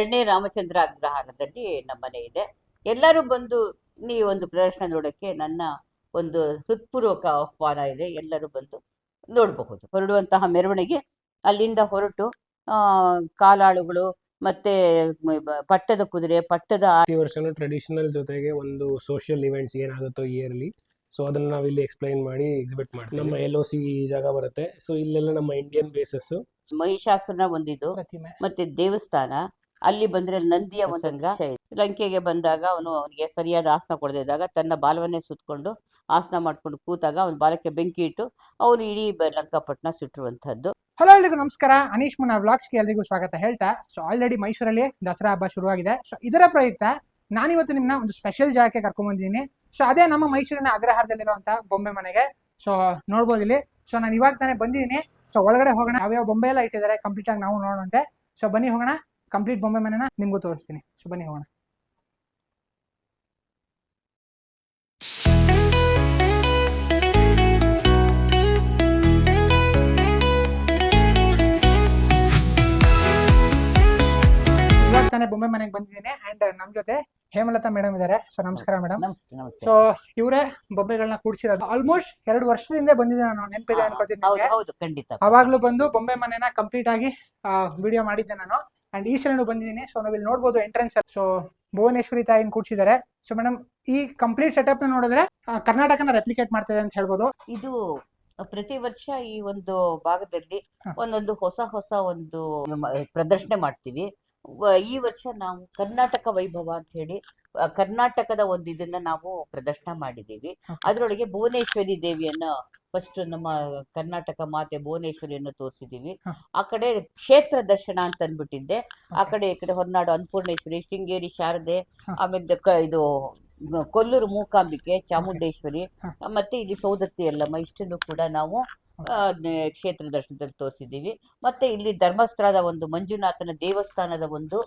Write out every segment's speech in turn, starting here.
2ನೇ ರಾಮಚಂದ್ರ ಅಗ್ರಹಾರದಲ್ಲಿ ನಮ್ಮನೆ ಇದೆ. ಎಲ್ಲರೂ ಬಂದು ಈ ಒಂದು ಪ್ರದರ್ಶನ ನೋಡಕ್ಕೆ ನನ್ನ ಒಂದು ಹೃತ್ಪೂರ್ವಕ ಆಹ್ವಾನ ಇದೆ. ಎಲ್ಲರೂ ಬಂದು ನೋಡಬಹುದು. ಹೊರಡುವಂತಹ ಮೆರವಣಿಗೆ ಅಲ್ಲಿಂದ ಹೊರಟು ಕಾಲಾಳುಗಳು ಮತ್ತೆ ಪಟ್ಟದ ಕುದುರೆ, ಪಟ್ಟದ ಪ್ರತಿ ವರ್ಷನೂ ಟ್ರೆಡಿಷನಲ್ ಜೊತೆಗೆ ಒಂದು ಸೋಷಿಯಲ್ ಇವೆಂಟ್ಸ್ ಏನಾಗುತ್ತೋ ಇಯರ್ಲಿ, ಸೊ ಅದನ್ನ ನಾವಿಲ್ಲಿ ಎಕ್ಸ್ಪ್ಲೈನ್ ಮಾಡಿ ಎಕ್ಸಿಬಿಟ್ ಮಾಡ್ತೀವಿ. ನಮ್ಮ LOC ಈ ಜಾಗ ಬರುತ್ತೆ. ಸೊ ಇಲ್ಲೆಲ್ಲ ನಮ್ಮ ಇಂಡಿಯನ್ ಬೇಸಸ್, ಮಹಿಷಾಸುರನ ಒಂದಿದು ಮತ್ತೆ ದೇವಸ್ಥಾನ. ಅಲ್ಲಿ ಬಂದ್ರೆ ನಂದಿಯ ಒಂದು ಸಂಘ. ಲಂಕೆಗೆ ಬಂದಾಗ ಅವನಿಗೆ ಸರಿಯಾದ ಆಸನ ಕೊಡದಿದ್ದಾಗ ತನ್ನ ಬಾಲವನ್ನೇ ಸುತ್ತಕೊಂಡು ಆಸನ ಮಾಡ್ಕೊಂಡು ಕೂತಾಗ ಅವನ ಬಾಲಕ್ಕೆ ಬೆಂಕಿ ಇಟ್ಟು ಅವನು ಇಡೀ ಲಂಕಾಪಟ್ಟಣ ಸುಟ್ಟಿರುವಂತಹದ್ದು. ಹಲೋ, ಎಲ್ರಿಗೂ ನಮಸ್ಕಾರ. ಅನೀಶ್ ಮುನ್ನಾ ವ್ಲಾಗ್ಸ್ಗೆ ಎಲ್ರಿಗೂ ಸ್ವಾಗತ ಹೇಳ್ತಾ, ಸೊ ಆಲ್ರೆಡಿ ಮೈಸೂರಲ್ಲಿ ದಸರಾ ಹಬ್ಬ ಶುರುವಾಗಿದೆ. ಸೊ ಇದರ ಪ್ರಯುಕ್ತ ನಾನಿವತ್ತು ನಿಮ್ಮನ್ನ ಒಂದು ಸ್ಪೆಷಲ್ ಜಾಗಕ್ಕೆ ಕರ್ಕೊಂಡ್ ಬಂದಿದ್ದೀನಿ. ಸೊ ಅದೇ ನಮ್ಮ ಮೈಸೂರಿನ ಅಗ್ರಹಾರದಲ್ಲಿರುವಂತ ಬೊಂಬೆ ಮನೆಗೆ. ಸೊ ನೋಡ್ಬೋದು ಇಲ್ಲಿ. ಸೊ ನಾನು ಇವಾಗ ತಾನೇ ಬಂದಿದ್ದೀನಿ. ಸೊ ಒಳಗಡೆ ಹೋಗೋಣ. ಯಾವ್ಯಾವ ಬೊಂಬೆ ಎಲ್ಲ ಇಟ್ಟಿದ್ದಾರೆ ಕಂಪ್ಲೀಟ್ ಆಗಿ ನಾವು ನೋಡೋಣಂತೆ. ಸೊ ಬನ್ನಿ ಹೋಗೋಣ. ಕಂಪ್ಲೀಟ್ ಬೊಂಬೆ ಮನೆನ ನಿಮ್ಗೂ ತೋರಿಸ್ತೀನಿ. ಸೊ ಬನ್ನಿ ಹೋಗೋಣ. ಇವಾಗ ತಾನೇ ಬೊಂಬೆ ಮನೆಗೆ ಬಂದಿದ್ದೀನಿ. ಅಂಡ್ ನಮ್ ಜೊತೆ ಹೇಮಲತಾ ಮೇಡಮ್ ಇದ್ದಾರೆ. ಸೊ ನಮಸ್ಕಾರ ಮೇಡಮ್. ಸೊ ಇವರೇ ಬೊಂಬೆಗಳನ್ನ ಕೂಡಿಸಿರೋದು. ಆಲ್ಮೋಸ್ಟ್ 2 ವರ್ಷದಿಂದ ಬಂದಿದೆ, ನಾನು ನೆನಪಿದೆ ಅನ್ಕೋತೀನಿ. ಅವಾಗ್ಲೂ ಬಂದು ಬೊಂಬೆ ಮನೆನ ಕಂಪ್ಲೀಟ್ ಆಗಿ ವಿಡಿಯೋ ಮಾಡಿದ್ದೆ ನಾನು. ಅಂಡ್ ಈ ಸಲ ಬಂದಿದ್ದೀನಿ. ಸೊ ನಾವಿಲ್ಲಿ ನೋಡ್ಬೋದು ಎಂಟ್ರೆನ್ಸ್. ಸೊ ಭುವನೇಶ್ವರಿ ತಾಯಿನ ಕೂಡಿಸಿದ್ದಾರೆ. ಸೊ ಮೇಡಮ್, ಈ ಕಂಪ್ಲೀಟ್ ಸೆಟಪ್ ನ ನೋಡಿದ್ರೆ ಕರ್ನಾಟಕನ ರೆಪ್ಲಿಕೇಟ್ ಮಾಡ್ತಿದೆ ಅಂತ ಹೇಳ್ಬೋದು. ಇದು ಪ್ರತಿ ವರ್ಷ ಈ ಒಂದು ಭಾಗದಲ್ಲಿ ಒಂದೊಂದು ಹೊಸ ಒಂದು ಪ್ರದರ್ಶನ ಮಾಡ್ತೀವಿ. ಈ ವರ್ಷ ನಾವು ಕರ್ನಾಟಕ ವೈಭವ ಅಂತ ಹೇಳಿ ಕರ್ನಾಟಕದ ಒಂದು ಇದನ್ನ ನಾವು ಪ್ರದರ್ಶನ ಮಾಡಿದ್ದೀವಿ. ಅದರೊಳಗೆ ಭುವನೇಶ್ವರಿ ದೇವಿಯನ್ನ ಫಸ್ಟ್ ನಮ್ಮ ಕರ್ನಾಟಕ ಮಾತೆ ಭುವನೇಶ್ವರಿಯನ್ನು ತೋರಿಸಿದೀವಿ. ಆ ಕಡೆ ಕ್ಷೇತ್ರ ದರ್ಶನ ಅಂತ ಅಂದ್ಬಿಟ್ಟಿದ್ದೆ. ಆ ಕಡೆ ಈ ಕಡೆ ಹೊರನಾಡು ಅನ್ನಪೂರ್ಣೇಶ್ವರಿ, ಶೃಂಗೇರಿ ಶಾರದೆ, ಆಮೇಲೆ ಇದು ಕೊಲ್ಲೂರು ಮೂಕಾಂಬಿಕೆ, ಚಾಮುಂಡೇಶ್ವರಿ, ಮತ್ತೆ ಇಲ್ಲಿ ಸೌದತ್ತಿ ಎಲ್ಲಮ್ಮ, ಇಷ್ಟನ್ನು ಕೂಡ ನಾವು ಕ್ಷೇತ್ರ ದರ್ಶನದಲ್ಲಿ ತೋರಿಸಿದ್ದೀವಿ. ಮತ್ತೆ ಇಲ್ಲಿ ಧರ್ಮಸ್ಥಳದ ಒಂದು ಮಂಜುನಾಥನ ದೇವಸ್ಥಾನದ ಒಂದು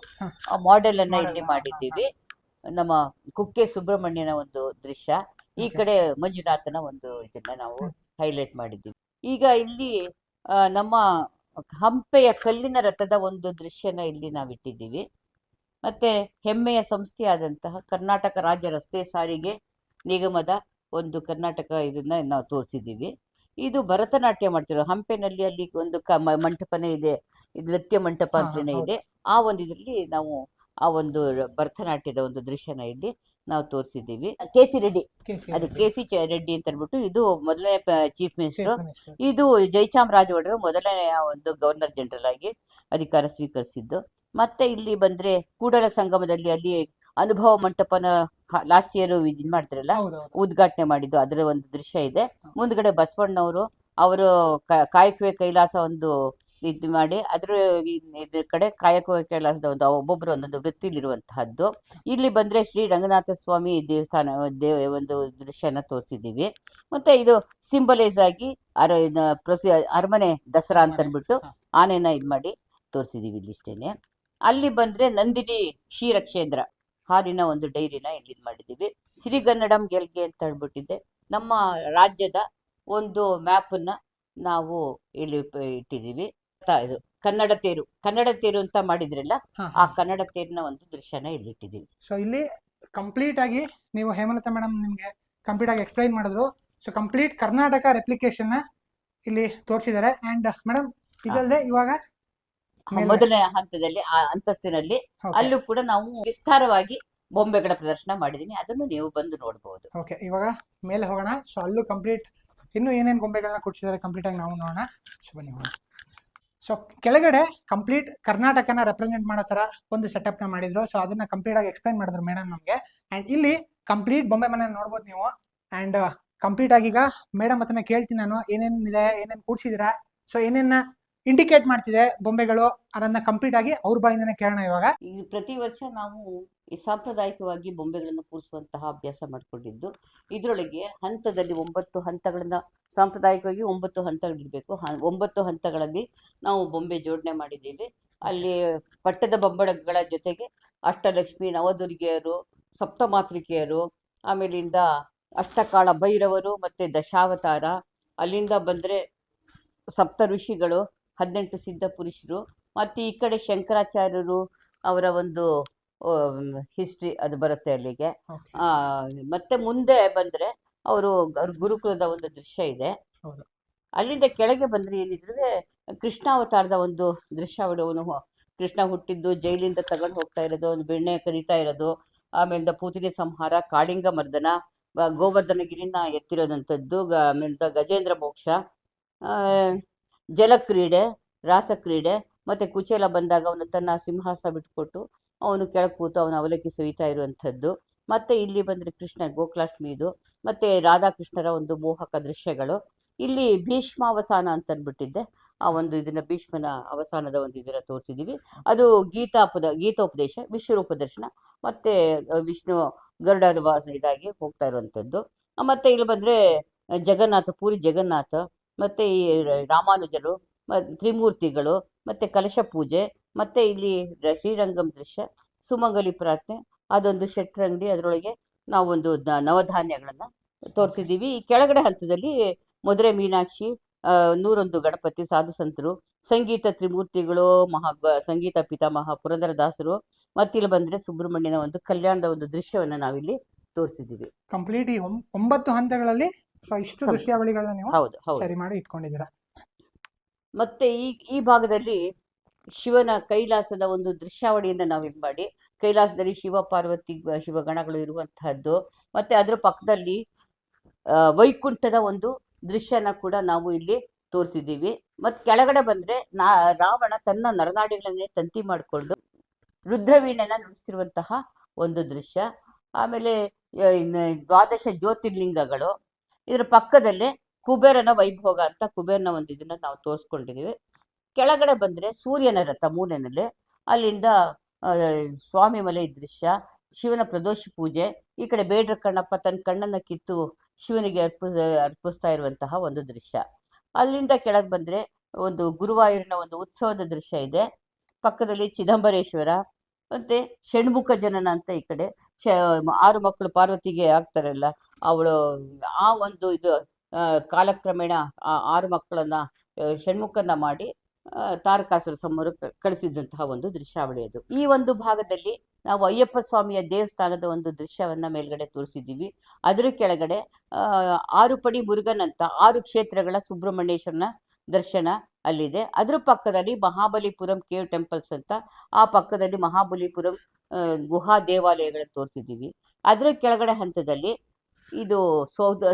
ಮಾಡೆಲ್ ಅನ್ನ ಇಲ್ಲಿ ಮಾಡಿದ್ದೀವಿ. ನಮ್ಮ ಕುಕ್ಕೆ ಸುಬ್ರಹ್ಮಣ್ಯನ ಒಂದು ದೃಶ್ಯ, ಈ ಕಡೆ ಮಂಜುನಾಥನ ಒಂದು ಇದನ್ನ ನಾವು ಹೈಲೈಟ್ ಮಾಡಿದ್ದೀವಿ. ಈಗ ಇಲ್ಲಿ ನಮ್ಮ ಹಂಪೆಯ ಕಲ್ಲಿನ ರಥದ ಒಂದು ದೃಶ್ಯನ ಇಲ್ಲಿ ನಾವಿಟ್ಟಿದ್ದೀವಿ. ಮತ್ತೆ ಹೆಮ್ಮೆಯ ಸಂಸ್ಥೆಯಾದಂತಹ ಕರ್ನಾಟಕ ರಾಜ್ಯ ರಸ್ತೆ ಸಾರಿಗೆ ನಿಗಮದ ಒಂದು ಕರ್ನಾಟಕ ಇದನ್ನ ನಾವು ತೋರಿಸಿದ್ದೀವಿ. ಇದು ಭರತನಾಟ್ಯ ಮಾಡ್ತಿರೋ ಹಂಪೆನಲ್ಲಿ ಅಲ್ಲಿ ಒಂದು ಮಂಟಪನೇ ಇದೆ, ನೃತ್ಯ ಮಂಟಪ ಅಂತಲೇ ಇದೆ. ಆ ಒಂದು ಇದರಲ್ಲಿ ನಾವು ಆ ಒಂದು ಭರತನಾಟ್ಯದ ಒಂದು ದೃಶ್ಯನ ಇಲ್ಲಿ ನಾವು ತೋರಿಸಿದ್ದೀವಿ. KC ರೆಡ್ಡಿ, ಅದು KC ರೆಡ್ಡಿ ಅಂತ ಅಂದ್ಬಿಟ್ಟು, ಇದು ಮೊದಲನೇ ಚೀಫ್ ಮಿನಿಸ್ಟರ್. ಇದು ಜಯಚಾಮರಾಜ ಒಡೆಯರು ಮೊದಲನೇ ಒಂದು ಗವರ್ನರ್ ಜನರಲ್ ಆಗಿ ಅಧಿಕಾರ ಸ್ವೀಕರಿಸಿದ್ದು. ಮತ್ತೆ ಇಲ್ಲಿ ಬಂದ್ರೆ ಕೂಡಲ ಸಂಗಮದಲ್ಲಿ ಅಲ್ಲಿ ಅನುಭವ ಮಂಟಪನ ಲಾಸ್ಟ್ ಇಯರ್ ಇದನ್ ಮಾಡ್ತಾರಲ್ಲ, ಉದ್ಘಾಟನೆ ಮಾಡಿದ್ದು, ಅದರ ಒಂದು ದೃಶ್ಯ ಇದೆ. ಮುಂದ್ಗಡೆ ಬಸವಣ್ಣವರು ಅವರು ಕಾಯಕವೇ ಕೈಲಾಸ ಒಂದು ಇದು ಮಾಡಿ ಅದ್ರ ಕಡೆ ಕಾಯಕವೇ ಕೈಲಾಸದ ಒಂದು ಒಬ್ಬೊಬ್ರು ಒಂದೊಂದು ವೃತ್ತಿಲಿರುವಂತಹದ್ದು. ಇಲ್ಲಿ ಬಂದ್ರೆ ಶ್ರೀ ರಂಗನಾಥ ಸ್ವಾಮಿ ದೇವಸ್ಥಾನ ಒಂದು ದೃಶ್ಯನ ತೋರಿಸಿದ್ದೀವಿ. ಮತ್ತೆ ಇದು ಸಿಂಬಲೈಸ್ ಆಗಿ ಅರಮನೆ ದಸರಾ ಅಂತ ಅಂದ್ಬಿಟ್ಟು ಆನೆನ ಇದ್ ಮಾಡಿ ತೋರಿಸಿದೀವಿ ಇಲ್ಲಿ ಇಷ್ಟೇನೆ. ಅಲ್ಲಿ ಬಂದ್ರೆ ನಂದಿನಿ ಕ್ಷೀರಕ್ಷೇತ್ರ ಹಾಲಿನ ಒಂದು ಡೈರಿನ ಇಲ್ಲಿ ಮಾಡಿದ್ದೀವಿ. ಸಿರಿಗನ್ನಡಂ ಗೆಲ್ಗೆ ಅಂತ ಹೇಳ್ಬಿಟ್ಟಿದೆ. ನಮ್ಮ ರಾಜ್ಯದ ಒಂದು ಮ್ಯಾಪನ್ನ ನಾವು ಇಲ್ಲಿ ಇಟ್ಟಿದ್ದೀವಿ. ಇದು ಕನ್ನಡ ತೇರು ಅಂತ ಮಾಡಿದ್ರಲ್ಲ, ಆ ಕನ್ನಡ ತೇರಿನ ಒಂದು ದೃಶ್ಯನ ಇಲ್ಲಿ ಇಟ್ಟಿದ್ದೀವಿ. ಸೊ ಇಲ್ಲಿ ಕಂಪ್ಲೀಟ್ ಆಗಿ ನೀವು ಹೇಮಲತಾ ಮೇಡಮ್ ನಿಮ್ಗೆ ಕಂಪ್ಲೀಟ್ ಆಗಿ ಎಕ್ಸ್ಪ್ಲೈನ್ ಮಾಡಿದ್ರು. ಸೊ ಕಂಪ್ಲೀಟ್ ಕರ್ನಾಟಕ ರೆಪ್ಲಿಕೇಶನ್ ಇಲ್ಲಿ ತೋರಿಸಿದ್ದಾರೆ. ಅಂಡ್ ಮೇಡಮ್, ಇದಲ್ಲದೆ ಇವಾಗ ಮೊದಲನೇ ಹಂತದಲ್ಲಿ ಆ ಅಂತಸ್ತಿನಲ್ಲಿ ಅಲ್ಲೂ ಕೂಡ ನಾವು ವಿಸ್ತಾರವಾಗಿ ಬೊಂಬೆಗಳ ಪ್ರದರ್ಶನ ಮಾಡಿದೀನಿ. ಅದನ್ನು ನೀವು ಬಂದು ನೋಡಬಹುದು. ಓಕೆ, ಇವಾಗ ಮೇಲೆ ಹೋಗೋಣ. ಸೊ ಅಲ್ಲೂ ಕಂಪ್ಲೀಟ್ ಇನ್ನು ಏನೇನು ಬೊಂಬೆಗಳನ್ನ ಕೊಡ್ಸಿದ್ದಾರೆ ಕಂಪ್ಲೀಟ್ ಆಗಿ ನಾವು ನೋಡೋಣ. ಸೊ ಬನ್ನಿ ಹೋಗೋಣ. ಸೊ ಕೆಳಗಡೆ ಕಂಪ್ಲೀಟ್ ಕರ್ನಾಟಕನ ರೆಪ್ರೆಸೆಂಟ್ ಮಾಡೋ ತರ ಒಂದು ಸೆಟಪ್ ನ ಮಾಡಿದ್ರು. ಸೊ ಅದನ್ನ ಕಂಪ್ಲೀಟ್ ಆಗಿ ಎಕ್ಸ್ಪ್ಲೈನ್ ಮಾಡಿದ್ರು ಮೇಡಮ್ ನಮ್ಗೆ. ಅಂಡ್ ಇಲ್ಲಿ ಕಂಪ್ಲೀಟ್ ಬೊಂಬೆ ಮನೆ ನೋಡ್ಬೋದು ನೀವು. ಅಂಡ್ ಕಂಪ್ಲೀಟ್ ಆಗಿ ಈಗ ಮೇಡಮ್ ಹತ್ರನ ಕೇಳ್ತೀನಿ ನಾನು, ಏನೇನಿದೆ, ಏನೇನು ಕೂಡ್ಸಿದಿರಾ, ಸೊ ಏನೇನ ಇಂಡಿಕೇಟ್ ಮಾಡ್ತಿದೆ ಬೊಂಬೆಗಳು, ಅದನ್ನ ಕಂಪ್ಲೀಟ್ ಆಗಿ ಅವ್ರ ಬಾಯಿಂದನೇ ಕೇಳೋಣ. ಇವಾಗ ಪ್ರತಿ ವರ್ಷ ನಾವು ಈ ಸಾಂಪ್ರದಾಯಿಕವಾಗಿ ಬೊಂಬೆಗಳನ್ನು ಕೂರಿಸುವಂತಹ ಅಭ್ಯಾಸ ಮಾಡ್ಕೊಂಡಿದ್ದು. ಇದರೊಳಗೆ ಹಂತದಲ್ಲಿ 9 ಹಂತಗಳನ್ನ ಸಾಂಪ್ರದಾಯಿಕವಾಗಿ 9 ಹಂತಗಳಿರ್ಬೇಕು. 9 ಹಂತಗಳಲ್ಲಿ ನಾವು ಬೊಂಬೆ ಜೋಡಣೆ ಮಾಡಿದ್ದೀವಿ. ಅಲ್ಲಿ ಪಟ್ಟದ ಬೊಂಬೆಗಳ ಜೊತೆಗೆ ಅಷ್ಟಲಕ್ಷ್ಮಿ, ನವದುರ್ಗೆಯರು, ಸಪ್ತಮಾತೃಕೆಯರು, ಆಮೇಲಿಂದ ಅಷ್ಟಕಾಳ ಭೈರವರು, ಮತ್ತೆ ದಶಾವತಾರ, ಅಲ್ಲಿಂದ ಬಂದ್ರೆ ಸಪ್ತ ಋಷಿಗಳು, 18 ಸಿದ್ಧ ಪುರುಷರು, ಮತ್ತೆ ಈ ಕಡೆ ಶಂಕರಾಚಾರ್ಯರು, ಅವರ ಒಂದು ಹಿಸ್ಟ್ರಿ ಅದು ಬರುತ್ತೆ ಅಲ್ಲಿಗೆ. Okay. ಆ, ಮತ್ತೆ ಮುಂದೆ ಬಂದ್ರೆ ಅವರು ಅವ್ರ ಗುರುಕುಲದ ಒಂದು ದೃಶ್ಯ ಇದೆ. ಹೌದು. ಅಲ್ಲಿಂದ ಕೆಳಗೆ ಬಂದ್ರೆ ಏನಿದ್ರೆ ಕೃಷ್ಣಾವತಾರದ ಒಂದು ದೃಶ್ಯಾವಳಿ. ಅವನು ಕೃಷ್ಣ ಹುಟ್ಟಿದ್ದು, ಜೈಲಿಂದ ತಗೊಂಡು ಹೋಗ್ತಾ ಇರೋದು, ಅವನು ಬೆಣ್ಣೆ ಕರೀತಾ ಇರೋದು, ಆಮೇಲಿಂದ ಪೂತಿನಿ ಸಂಹಾರ, ಕಾಳಿಂಗ ಮರ್ದನ, ಗೋವರ್ಧನಗಿರಿನ ಎತ್ತಿರೋದಂಥದ್ದು, ಆಮೇಲಿಂದ ಗಜೇಂದ್ರ ಮೋಕ್ಷ, ಆ, ಜಲಕ್ರೀಡೆ, ರಾಸಕ್ರೀಡೆ, ಮತ್ತೆ ಕುಚೇಲ ಬಂದಾಗ ಅವನು ತನ್ನ ಸಿಂಹಾಸನ ಬಿಟ್ಕೊಟ್ಟು ಅವನು ಕೆಳಗೆ ಕೂತು ಅವನ ಅವಲಕ್ಕಿ ಸವಿತಾ ಇರುವಂಥದ್ದು. ಮತ್ತೆ ಇಲ್ಲಿ ಬಂದ್ರೆ ಕೃಷ್ಣ ಗೋಕುಲಾಷ್ಟಮಿ ಇದು, ಮತ್ತೆ ರಾಧಾಕೃಷ್ಣರ ಒಂದು ಮೋಹಕ ದೃಶ್ಯಗಳು. ಇಲ್ಲಿ ಭೀಷ್ಮಾವಸಾನ ಅಂತ ಅಂದ್ಬಿಟ್ಟಿದ್ದೆ, ಆ ಒಂದು ಇದನ್ನ ಭೀಷ್ಮನ ಅವಸಾನದ ಒಂದು ಇದನ್ನ ತೋರಿಸಿದೀವಿ. ಅದು ಗೀತೋಪದೇಶ, ವಿಶ್ವರೂಪ ದರ್ಶನ, ಮತ್ತೆ ವಿಷ್ಣು ಗರುಡ ಇದಾಗಿ ಹೋಗ್ತಾ ಇರುವಂಥದ್ದು. ಮತ್ತೆ ಇಲ್ಲಿ ಬಂದ್ರೆ ಜಗನ್ನಾಥ, ಪೂರಿ ಜಗನ್ನಾಥ, ಮತ್ತೆ ಈ ರಾಮಾನುಜರು, ತ್ರಿಮೂರ್ತಿಗಳು, ಮತ್ತೆ ಕಲಶ ಪೂಜೆ, ಮತ್ತೆ ಇಲ್ಲಿ ಶ್ರೀರಂಗಂ ದೃಶ್ಯ, ಸುಮಂಗಲಿ ಪ್ರಾರ್ಥನೆ, ಅದೊಂದು ಶೆಟ್ರಂಗಡಿ, ಅದರೊಳಗೆ ನಾವೊಂದು ನವಧಾನ್ಯಗಳನ್ನ ತೋರಿಸಿದ್ದೀವಿ. ಈ ಕೆಳಗಡೆ ಹಂತದಲ್ಲಿ ಮಧುರೆ ಮೀನಾಕ್ಷಿ, 101 ಗಣಪತಿ, ಸಾಧು ಸಂತರು, ಸಂಗೀತ ತ್ರಿಮೂರ್ತಿಗಳು, ಸಂಗೀತ ಪಿತಾಮಹ ಪುರಂದರದಾಸರು, ಮತ್ತಿಲ್ಲಿ ಬಂದ್ರೆ ಸುಬ್ರಹ್ಮಣ್ಯನ ಒಂದು ಕಲ್ಯಾಣದ ಒಂದು ದೃಶ್ಯವನ್ನ ನಾವಿಲ್ಲಿ ತೋರಿಸಿದ್ದೀವಿ. ಕಂಪ್ಲೀಟ್ ಈ 9 ಹಂತಗಳಲ್ಲಿ ಇಷ್ಟು ದೃಶ್ಯಾವಳಿಗಳನ್ನ ನೀವು ಹೌದು ಹೌದು. ಸರಿ ಮಾಡಿ ಇಟ್ಕೊಂಡಿದ್ದೀರಾ. ಮತ್ತೆ ಈ ಭಾಗದಲ್ಲಿ ಶಿವನ ಕೈಲಾಸದ ಒಂದು ದೃಶ್ಯಾವಳಿಯನ್ನ ನಾವು ಇದು ಮಾಡಿ, ಕೈಲಾಸದಲ್ಲಿ ಶಿವ ಪಾರ್ವತಿ ಶಿವಗಣಗಳು ಇರುವಂತಹದ್ದು, ಮತ್ತೆ ಅದ್ರ ಪಕ್ಕದಲ್ಲಿ ವೈಕುಂಠದ ಒಂದು ದೃಶ್ಯನ ಕೂಡ ನಾವು ಇಲ್ಲಿ ತೋರಿಸಿದ್ದೀವಿ. ಮತ್ತೆ ಕೆಳಗಡೆ ಬಂದ್ರೆ ರಾವಣ ತನ್ನ ನರನಾಡಿಗಳನ್ನೇ ತಂತಿ ಮಾಡಿಕೊಂಡು ರುದ್ರವೀಣೆನ ನುಡಿಸ್ತಿರುವಂತಹ ಒಂದು ದೃಶ್ಯ. ಆಮೇಲೆ 12 ಜ್ಯೋತಿರ್ಲಿಂಗಗಳು, ಇದರ ಪಕ್ಕದಲ್ಲೇ ಕುಬೇರನ ವೈಭೋಗ ಅಂತ ಕುಬೇರನ ಒಂದು ಇದನ್ನ ನಾವು ತೋರಿಸ್ಕೊಂಡಿದೀವಿ. ಕೆಳಗಡೆ ಬಂದ್ರೆ ಸೂರ್ಯನ ರಥ ಮೂಲೆಯಲ್ಲಿ, ಅಲ್ಲಿಂದ ಸ್ವಾಮಿ ಮಲೆ ದೃಶ್ಯ, ಶಿವನ ಪ್ರದೋಷ ಪೂಜೆ, ಈ ಕಡೆ ಬೇಡ್ರ ಕಣ್ಣಪ್ಪ ತನ್ನ ಕಣ್ಣನ್ನ ಕಿತ್ತು ಶಿವನಿಗೆ ಅರ್ಪಿಸ್ತಾ ಇರುವಂತಹ ಒಂದು ದೃಶ್ಯ. ಅಲ್ಲಿಂದ ಕೆಳಗೆ ಬಂದ್ರೆ ಒಂದು ಗುರುವಾಯೂರಿನ ಒಂದು ಉತ್ಸವದ ದೃಶ್ಯ ಇದೆ. ಪಕ್ಕದಲ್ಲಿ ಚಿದಂಬರೇಶ್ವರ, ಮತ್ತೆ ಷಣ್ಮುಖ ಜನನ ಅಂತ ಈ ಕಡೆ 6 ಮಕ್ಕಳು ಪಾರ್ವತಿಗೆ ಆಗ್ತಾರಲ್ಲ, ಅವಳು ಆ ಒಂದು ಇದು ಕಾಲಕ್ರಮೇಣ ಆ 6 ಮಕ್ಕಳನ್ನ ಷಣ್ಮುಖನ ಮಾಡಿ ತಾರಕಾಸುರ ಸಂಹಾರ ಕಳಿಸಿದಂತಹ ಒಂದು ದೃಶ್ಯಾವಳಿ ಅದು. ಈ ಒಂದು ಭಾಗದಲ್ಲಿ ನಾವು ಅಯ್ಯಪ್ಪ ಸ್ವಾಮಿಯ ದೇವಸ್ಥಾನದ ಒಂದು ದೃಶ್ಯವನ್ನ ಮೇಲ್ಗಡೆ ತೋರಿಸಿದ್ದೀವಿ. ಅದರ ಕೆಳಗಡೆ 6 ಪಡಿ ಮುರುಗನ್ ಅಂತ 6 ಕ್ಷೇತ್ರಗಳ ಸುಬ್ರಹ್ಮಣ್ಯೇಶ್ವರನ ದರ್ಶನ ಅಲ್ಲಿದೆ. ಅದ್ರ ಪಕ್ಕದಲ್ಲಿ ಮಹಾಬಲಿಪುರಂ ಕೇವ್ ಟೆಂಪಲ್ಸ್ ಅಂತ, ಆ ಪಕ್ಕದಲ್ಲಿ ಮಹಾಬಲಿಪುರಂ ಗುಹಾ ದೇವಾಲಯಗಳನ್ನ ತೋರಿಸಿದ್ದೀವಿ. ಅದರ ಕೆಳಗಡೆ ಹಂತದಲ್ಲಿ ಇದು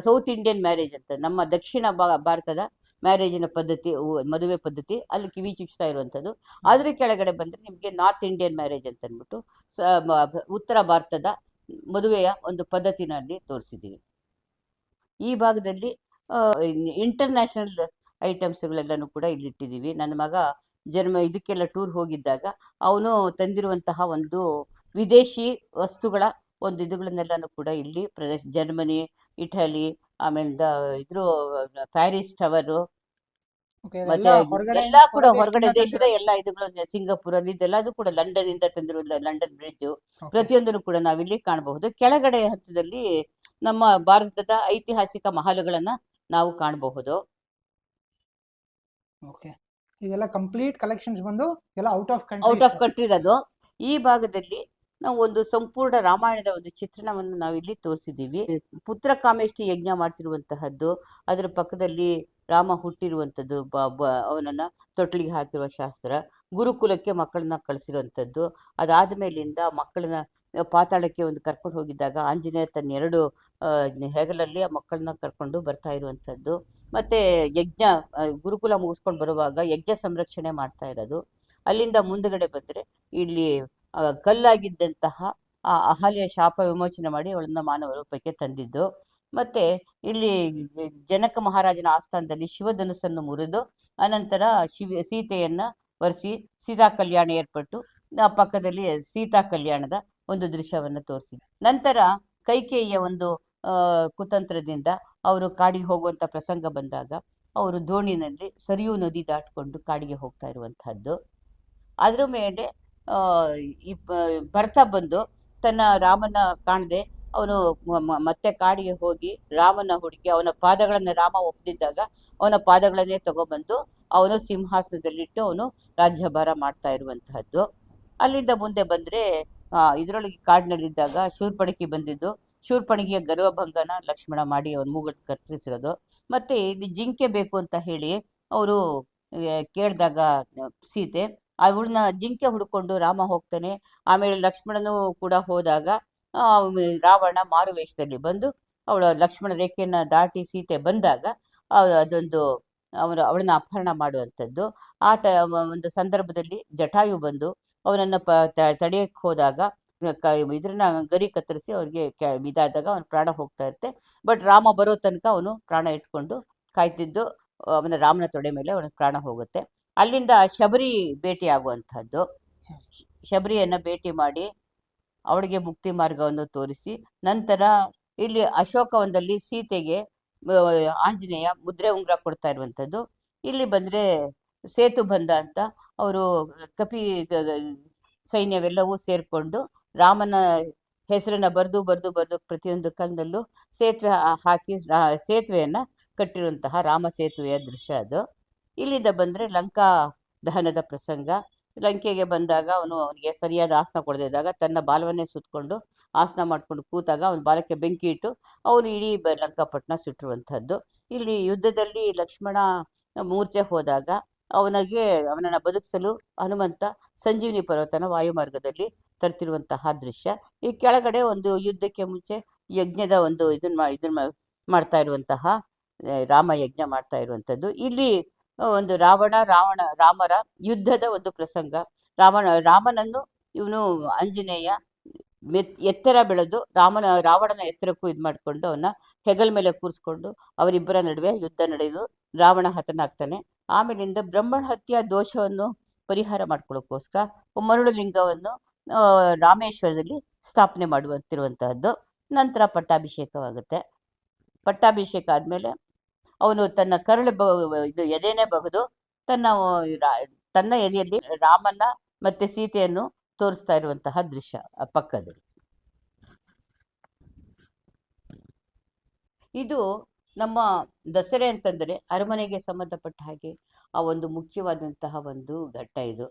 ಸೌತ್ ಇಂಡಿಯನ್ ಮ್ಯಾರೇಜ್ ಅಂತ, ನಮ್ಮ ದಕ್ಷಿಣ ಭಾರತದ ಮ್ಯಾರೇಜಿನ ಪದ್ಧತಿ, ಮದುವೆ ಪದ್ಧತಿ ಅಲ್ಲಿ ಕಿವಿ ಚುಚ್ತಾ ಇರುವಂಥದ್ದು. ಅದ್ರ ಕೆಳಗಡೆ ಬಂದ್ರೆ ನಿಮಗೆ ನಾರ್ತ್ ಇಂಡಿಯನ್ ಮ್ಯಾರೇಜ್ ಅಂತ ಅಂದ್ಬಿಟ್ಟು ಉತ್ತರ ಭಾರತದ ಮದುವೆಯ ಒಂದು ಪದ್ಧತಿನಲ್ಲಿ ತೋರಿಸಿದ್ದೀವಿ. ಈ ಭಾಗದಲ್ಲಿ ಇಂಟರ್ನ್ಯಾಷನಲ್ ಐಟಮ್ಸ್ಗಳೆಲ್ಲನೂ ಕೂಡ ಇಲ್ಲಿಟ್ಟಿದ್ದೀವಿ. ನನ್ನ ಮಗ ಇದಕ್ಕೆಲ್ಲ ಟೂರ್ ಹೋಗಿದ್ದಾಗ ಅವನು ತಂದಿರುವಂತಹ ಒಂದು ವಿದೇಶಿ ವಸ್ತುಗಳ ಒಂದು ಇದುಗಳನ್ನೆಲ್ಲನೂ ಕೂಡ ಇಲ್ಲಿ ಜರ್ಮನಿ, ಇಟಲಿ, ಆಮೇಲೆ ಇದ್ರ ಪ್ಯಾರಿಸ್ ಟವರು, ಮತ್ತೆ ಎಲ್ಲ ಕೂಡ ಹೊರಗಡೆ ದೇಶದ ಎಲ್ಲ ಇದುಗಳು, ಸಿಂಗಾಪುರ ಇದೆಲ್ಲದು ಕೂಡ ಲಂಡನ್ ಇಂದ ತಂದಿರುವ ಲಂಡನ್ ಬ್ರಿಡ್ಜ್, ಪ್ರತಿಯೊಂದನ್ನು ಕೂಡ ನಾವಿಲ್ಲಿ ಕಾಣಬಹುದು. ಕೆಳಗಡೆ ಹಂತದಲ್ಲಿ ನಮ್ಮ ಭಾರತದ ಐತಿಹಾಸಿಕ ಮಹಲುಗಳನ್ನ ನಾವು ಕಾಣಬಹುದು. ಇದೆಲ್ಲ ಕಂಪ್ಲೀಟ್ ಕಲೆಕ್ಷನ್ಸ್ ಬಂದು ಎಲ್ಲ ಔಟ್ ಆಫ್ ಕಂಟ್ರಿ ಇರೋದು. ಈ ಭಾಗದಲ್ಲಿ ನಾವು ಒಂದು ಸಂಪೂರ್ಣ ರಾಮಾಯಣದ ಒಂದು ಚಿತ್ರಣವನ್ನು ನಾವು ಇಲ್ಲಿ ತೋರಿಸಿದ್ದೀವಿ. ಪುತ್ರ ಕಾಮೇಷ್ಟಿ ಯಜ್ಞ ಮಾಡ್ತಿರುವಂತಹದ್ದು, ಅದರ ಪಕ್ಕದಲ್ಲಿ ರಾಮ ಹುಟ್ಟಿರುವಂಥದ್ದು, ಅವನನ್ನ ತೊಟ್ಲಿಗೆ ಹಾಕಿರುವ ಶಾಸ್ತ್ರ, ಗುರುಕುಲಕ್ಕೆ ಮಕ್ಕಳನ್ನ ಕಳಿಸಿರುವಂಥದ್ದು, ಅದಾದ ಮೇಲಿಂದ ಮಕ್ಕಳನ್ನ ಪಾತಾಳಕ್ಕೆ ಒಂದು ಕರ್ಕೊಂಡು ಹೋಗಿದ್ದಾಗ ಆಂಜನೇಯ ತನ್ನ 2 ಹೆಗಲಲ್ಲಿ ಆ ಮಕ್ಕಳನ್ನ ಕರ್ಕೊಂಡು ಬರ್ತಾ ಇರುವಂಥದ್ದು, ಮತ್ತೆ ಯಜ್ಞ ಗುರುಕುಲ ಮುಗಿಸ್ಕೊಂಡು ಬರುವಾಗ ಯಜ್ಞ ಸಂರಕ್ಷಣೆ ಮಾಡ್ತಾ ಇರೋದು. ಅಲ್ಲಿಂದ ಮುಂದಗಡೆ ಬಂದ್ರೆ ಇಲ್ಲಿ ಕಲ್ಲಾಗಿದ್ದಂತಹ ಆ ಅಹಲ್ಯ ಶಾಪ ವಿಮೋಚನೆ ಮಾಡಿ ಅವಳನ್ನ ಮಾನವ ರೂಪಕ್ಕೆ ತಂದಿದ್ದು. ಮತ್ತೆ ಇಲ್ಲಿ ಜನಕ ಮಹಾರಾಜನ ಆಸ್ಥಾನದಲ್ಲಿ ಶಿವಧನುಸ್ಸನ್ನು ಮುರಿದು ಅನಂತರ ಸೀತೆಯನ್ನ ವರಿಸಿ ಸೀತಾ ಕಲ್ಯಾಣ ಏರ್ಪಟ್ಟು ಆ ಪಕ್ಕದಲ್ಲಿ ಸೀತಾ ಕಲ್ಯಾಣದ ಒಂದು ದೃಶ್ಯವನ್ನು ತೋರಿಸಿ, ನಂತರ ಕೈಕೇಯಿಯ ಒಂದು ಕುತಂತ್ರದಿಂದ ಅವರು ಕಾಡಿಗೆ ಹೋಗುವಂತ ಪ್ರಸಂಗ ಬಂದಾಗ ಅವರು ದೋಣಿನಲ್ಲಿ ಸರಿಯೂ ನದಿ ದಾಟ್ಕೊಂಡು ಕಾಡಿಗೆ ಹೋಗ್ತಾ ಇರುವಂತಹದ್ದು. ಅದ್ರ ಮೇಲೆ ಈ ಭರತ ಬಂದು ತನ್ನ ರಾಮನ ಕಾಣದೆ ಅವನು ಮತ್ತೆ ಕಾಡಿಗೆ ಹೋಗಿ ರಾಮನ ಹುಡುಕಿ ಅವನ ಪಾದಗಳನ್ನ ರಾಮ ಒಪ್ಪಿದ್ದಾಗ ಅವನ ಪಾದಗಳನ್ನೇ ತಗೊಬಂದು ಅವನು ಸಿಂಹಾಸನದಲ್ಲಿಟ್ಟು ಅವನು ರಾಜ್ಯಭಾರ ಮಾಡ್ತಾ ಇರುವಂತಹದ್ದು. ಅಲ್ಲಿಂದ ಮುಂದೆ ಬಂದ್ರೆ ಇದರೊಳಗೆ ಕಾಡಿನಲ್ಲಿದ್ದಾಗ ಶೂರ್ಪಣಖಿ ಬಂದಿದ್ದು, ಶೂರ್ಪಣಖಿಯ ಗರ್ವಭಂಗನ ಲಕ್ಷ್ಮಣ ಮಾಡಿ ಅವನ ಮೂಗಟ್ಟು ಕತ್ತರಿಸಿರೋದು. ಮತ್ತೆ ಇದು ಜಿಂಕೆ ಬೇಕು ಅಂತ ಹೇಳಿ ಅವರು ಕೇಳಿದಾಗ ಸೀತೆ ಅವಳನ್ನ ಜಿಂಕೆ ಹುಡ್ಕೊಂಡು ರಾಮ ಹೋಗ್ತಾನೆ. ಆಮೇಲೆ ಲಕ್ಷ್ಮಣನು ಕೂಡ ಹೋದಾಗ ರಾವಣ ಮಾರುವೇಷದಲ್ಲಿ ಬಂದು ಲಕ್ಷ್ಮಣ ರೇಖೆಯನ್ನ ದಾಟಿ ಸೀತೆ ಬಂದಾಗ ಅದೊಂದು ಅವಳನ್ನ ಅಪಹರಣ ಮಾಡುವಂಥದ್ದು. ಒಂದು ಸಂದರ್ಭದಲ್ಲಿ ಜಟಾಯು ಬಂದು ಅವನನ್ನ ತಡೆಯಕ್ಕೆ ಹೋದಾಗ ಇದ್ರನ್ನ ಗರಿ ಕತ್ತರಿಸಿ ಅವ್ರಿಗೆ ಇದಾದಾಗ ಅವನ ಪ್ರಾಣ ಹೋಗ್ತಾ ಇರುತ್ತೆ. ಬಟ್ ರಾಮ ಬರೋ ತನಕ ಅವನು ಪ್ರಾಣ ಇಟ್ಕೊಂಡು ಕಾಯ್ತಿದ್ದು ಅವನ ರಾಮನ ತೊಡೆ ಮೇಲೆ ಅವನ ಪ್ರಾಣ ಹೋಗುತ್ತೆ. ಅಲ್ಲಿಂದ ಶಬರಿ ಭೇಟಿ ಆಗುವಂತಹದ್ದು. ಶಬರಿಯನ್ನ ಭೇಟಿ ಮಾಡಿ ಅವಳಿಗೆ ಮುಕ್ತಿ ಮಾರ್ಗವನ್ನು ತೋರಿಸಿ ನಂತರ ಇಲ್ಲಿ ಅಶೋಕವನದಲ್ಲಿ ಸೀತೆಗೆ ಆಂಜನೇಯ ಮುದ್ರೆ ಉಂಗುರ ಕೊಡ್ತಾ ಇರುವಂಥದ್ದು. ಇಲ್ಲಿ ಬಂದ್ರೆ ಸೇತು ಬಂಧ ಅಂತ ಅವರು ಕಪಿ ಸೈನ್ಯವೆಲ್ಲವೂ ಸೇರ್ಕೊಂಡು ರಾಮನ ಹೆಸರನ್ನ ಬರೆದು ಪ್ರತಿಯೊಂದು ಕಲ್ಲಲ್ಲೂ ಸೇತುವೆ ಹಾಕಿ ಸೇತುವೆಯನ್ನ ಕಟ್ಟಿರುವಂತಹ ರಾಮ ಸೇತುವೆಯ ದೃಶ್ಯ ಅದು. ಇಲ್ಲಿಂದ ಬಂದ್ರೆ ಲಂಕಾ ದಹನದ ಪ್ರಸಂಗ. ಲಂಕೆಗೆ ಬಂದಾಗ ಅವನಿಗೆ ಸರಿಯಾದ ಆಸನ ಕೊಡದಿದ್ದಾಗ ತನ್ನ ಬಾಲವನ್ನೇ ಸುತ್ತಕೊಂಡು ಆಸನ ಮಾಡ್ಕೊಂಡು ಕೂತಾಗ ಅವನ ಬಾಲಕ್ಕೆ ಬೆಂಕಿ ಇಟ್ಟು ಅವನು ಇಡೀ ಲಂಕಾಪಟ್ಟಣ ಸುಟ್ಟಿರುವಂಥದ್ದು. ಇಲ್ಲಿ ಯುದ್ಧದಲ್ಲಿ ಲಕ್ಷ್ಮಣ ಮೂರ್ಛೆ ಹೋದಾಗ ಅವನನ್ನ ಬದುಕಿಸಲು ಹನುಮಂತ ಸಂಜೀವಿನಿ ಪರ್ವತನ ವಾಯುಮಾರ್ಗದಲ್ಲಿ ತರ್ತಿರುವಂತಹ ದೃಶ್ಯ. ಈ ಕೆಳಗಡೆ ಒಂದು ಯುದ್ಧಕ್ಕೆ ಮುಂಚೆ ಯಜ್ಞದ ಒಂದು ಇದನ್ನ ಮಾಡ್ತಾ ಇರುವಂತಹ ರಾಮ ಯಜ್ಞ ಮಾಡ್ತಾ ಇರುವಂಥದ್ದು. ಇಲ್ಲಿ ಒಂದು ರಾಮರ ಯುದ್ಧದ ಒಂದು ಪ್ರಸಂಗ. ರಾಮನನ್ನು ಇವನು ಆಂಜನೇಯ ಎತ್ತರ ಬೆಳೆದು ರಾವಣನ ಎತ್ತರಕ್ಕೂ ಮಾಡಿಕೊಂಡು ಅವನ್ನ ಹೆಗಲ ಮೇಲೆ ಕೂರಿಸ್ಕೊಂಡು ಅವರಿಬ್ಬರ ನಡುವೆ ಯುದ್ಧ ನಡೆದು ರಾವಣ ಹತನಾಗ್ತಾನೆ. ಆಮೇಲಿಂದ ಬ್ರಹ್ಮಣ ಹತ್ಯೆಯ ದೋಷವನ್ನು ಪರಿಹಾರ ಮಾಡ್ಕೊಳ್ಳೋಕ್ಕೋಸ್ಕರ ಮರಳು ಲಿಂಗವನ್ನು ರಾಮೇಶ್ವರದಲ್ಲಿ ಸ್ಥಾಪನೆ ಮಾಡುವಂತಿರುವಂತಹದ್ದು. ನಂತರ ಪಟ್ಟಾಭಿಷೇಕವಾಗುತ್ತೆ. ಪಟ್ಟಾಭಿಷೇಕ ಆದ್ಮೇಲೆ ಅವನು ತನ್ನ ಎದೆನೇ ಬಗೆದು ತನ್ನ ಎದೆಯಲ್ಲಿ ರಾಮನ ಮತ್ತೆ ಸೀತೆಯನ್ನು ತೋರಿಸ್ತಾ ಇರುವಂತಹ ದೃಶ್ಯ ಪಕ್ಕದಲ್ಲಿ. ಇದು ನಮ್ಮ ದಸರೆ ಅಂತಂದರೆ ಅರಮನೆಗೆ ಸಂಬಂಧಪಟ್ಟ ಹಾಗೆ ಆ ಒಂದು ಮುಖ್ಯವಾದಂತಹ ಒಂದು ಘಟ್ಟ ಇದು.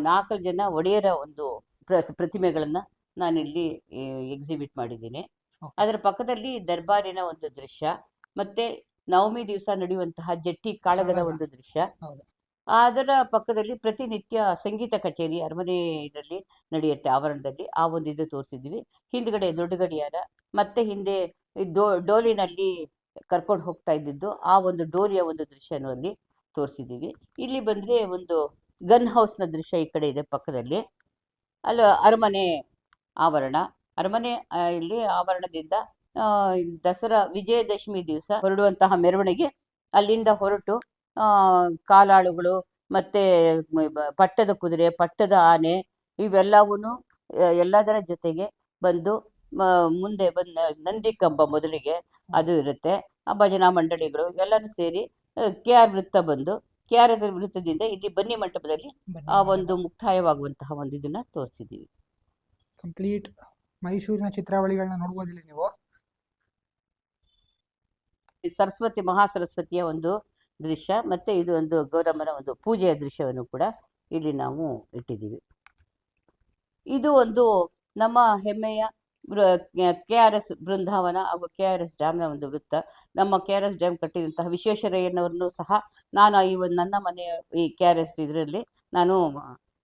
4 ಜನ ಒಡೆಯರ ಒಂದು ಪ್ರತಿಮೆಗಳನ್ನ ನಾನಿಲ್ಲಿ ಎಕ್ಸಿಬಿಟ್ ಮಾಡಿದ್ದೀನಿ. ಅದರ ಪಕ್ಕದಲ್ಲಿ ದರ್ಬಾರಿನ ಒಂದು ದೃಶ್ಯ, ಮತ್ತೆ ನವಮಿ ದಿವಸ ನಡೆಯುವಂತಹ ಜಟ್ಟಿ ಕಾಳಗದ ಒಂದು ದೃಶ್ಯ. ಅದರ ಪಕ್ಕದಲ್ಲಿ ಪ್ರತಿನಿತ್ಯ ಸಂಗೀತ ಕಚೇರಿ ಅರಮನೆ ಇದರಲ್ಲಿ ನಡೆಯುತ್ತೆ ಆವರಣದಲ್ಲಿ. ಆ ಒಂದು ಇದು ತೋರಿಸಿದ್ವಿ. ಹಿಂದ್ಗಡೆ ದೊಡ್ಡ ಗಡಿಯಾರ, ಮತ್ತೆ ಹಿಂದೆ ಡೋಲಿನಲ್ಲಿ ಕರ್ಕೊಂಡು ಹೋಗ್ತಾ ಇದ್ದಿದ್ದು ಆ ಒಂದು ಡೋಲಿಯ ಒಂದು ದೃಶ್ಯನೂ ಅಲ್ಲಿ ತೋರಿಸಿದ್ದೀವಿ. ಇಲ್ಲಿ ಬಂದ್ರೆ ಒಂದು ಗನ್ ಹೌಸ್ನ ದೃಶ್ಯ ಈ ಕಡೆ ಇದೆ ಪಕ್ಕದಲ್ಲಿ. ಅಲ್ಲಿ ಅರಮನೆ ಆವರಣ. ಇಲ್ಲಿ ಆವರಣದಿಂದ ದಸರಾ ವಿಜಯದಶಮಿ ದಿವಸ ಹೊರಡುವಂತಹ ಮೆರವಣಿಗೆ ಅಲ್ಲಿಂದ ಹೊರಟು ಕಾಲಾಳುಗಳು ಮತ್ತೆ ಪಟ್ಟದ ಕುದುರೆ, ಪಟ್ಟದ ಆನೆ ಇವೆಲ್ಲವೂ ಎಲ್ಲದರ ಜೊತೆಗೆ ಬಂದು ಮುಂದೆ ನಂದಿ ಕಂಬ ಮೊದಲಿಗೆ ಅದು ಇರುತ್ತೆ. ಭಜನಾ ಮಂಡಳಿಗಳು ಎಲ್ಲರೂ ಸೇರಿ KR ವೃತ್ತ ಬಂದು KR ವೃತ್ತದಿಂದ ಇಲ್ಲಿ ಬನ್ನಿ ಮಂಟಪದಲ್ಲಿ ಆ ಒಂದು ಮುಕ್ತಾಯವಾಗುವಂತಹ ಒಂದು ಇದನ್ನ ತೋರಿಸಿದ್ದೀವಿ. ಕಂಪ್ಲೀಟ್ ಮೈಸೂರಿನ ಚಿತ್ರಾವಳಿಗಳನ್ನ ನೋಡ್ಬೋದಿಲ್ಲ ನೀವು. ಸರಸ್ವತಿ ಮಹಾಸರಸ್ವತಿಯ ಒಂದು ದೃಶ್ಯ, ಮತ್ತೆ ಇದು ಒಂದು ಗೌರಮ್ಮನ ಒಂದು ಪೂಜೆಯ ದೃಶ್ಯವನ್ನು ಕೂಡ ಇಲ್ಲಿ ನಾವು ಇಟ್ಟಿದ್ದೀವಿ. ಇದು ಒಂದು ನಮ್ಮ ಹೆಮ್ಮೆಯ KRS ಬೃಂದಾವನ ಹಾಗೂ KRS ಡ್ಯಾಮ್ನ ಒಂದು ವೃತ್ತ. ನಮ್ಮ KRS ಡ್ಯಾಮ್ ಕಟ್ಟಿದಂತಹ ವಿಶ್ವೇಶ್ವರಯ್ಯನವರನ್ನು ಸಹ ನಾನು ನನ್ನ ಮನೆಯ ಈ KRS ಇದರಲ್ಲಿ ನಾನು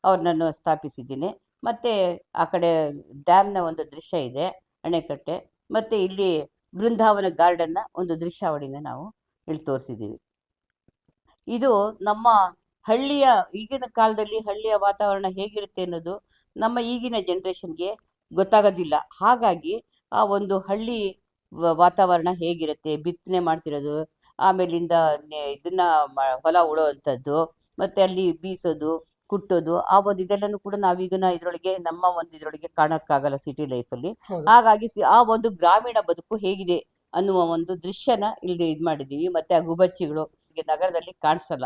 ಅವ್ರನ್ನನ್ನು ಸ್ಥಾಪಿಸಿದ್ದೀನಿ. ಮತ್ತೆ ಆ ಕಡೆ ಡ್ಯಾಮ್ನ ಒಂದು ದೃಶ್ಯ ಇದೆ, ಅಣೆಕಟ್ಟೆ. ಮತ್ತೆ ಇಲ್ಲಿ ಬೃಂದಾವನ ಗಾರ್ಡನ್ನ ಒಂದು ದೃಶ್ಯಾವಳಿನ ನಾವು ಇಲ್ಲಿ ತೋರಿಸಿದ್ದೀವಿ. ಇದು ನಮ್ಮ ಹಳ್ಳಿಯ ಈಗಿನ ಕಾಲದಲ್ಲಿ ಹಳ್ಳಿಯ ವಾತಾವರಣ ಹೇಗಿರುತ್ತೆ ಅನ್ನೋದು ನಮ್ಮ ಈಗಿನ ಜನ್ರೇಷನ್ಗೆ ಗೊತ್ತಾಗೋದಿಲ್ಲ. ಹಾಗಾಗಿ ಆ ಒಂದು ಹಳ್ಳಿ ವಾತಾವರಣ ಹೇಗಿರುತ್ತೆ, ಬಿತ್ತನೆ ಮಾಡ್ತಿರೋದು, ಆಮೇಲಿಂದ ಇದನ್ನ ಹೊಲ ಉಳೋವಂಥದ್ದು, ಮತ್ತೆ ಅಲ್ಲಿ ಬೀಸೋದು, ಕುಟ್ಟೋದು, ಆ ಒಂದು ಇದೆಲ್ಲನೂ ಕೂಡ ನಾವೀಗನ ನಮ್ಮ ಒಂದು ಇದ್ರೊಳಗೆ ಕಾಣಕ್ಕಾಗಲ್ಲ ಸಿಟಿ ಲೈಫಲ್ಲಿ. ಹಾಗಾಗಿ ಆ ಒಂದು ಗ್ರಾಮೀಣ ಬದುಕು ಹೇಗಿದೆ ಅನ್ನುವ ಒಂದು ದೃಶ್ಯನ ಇಲ್ಲಿ ಇದು ಮಾಡಿದೀವಿ. ಮತ್ತೆ ಆ ಗುಬಚ್ಚಿಗಳು ನಗರದಲ್ಲಿ ಕಾಣಿಸಲ್ಲ,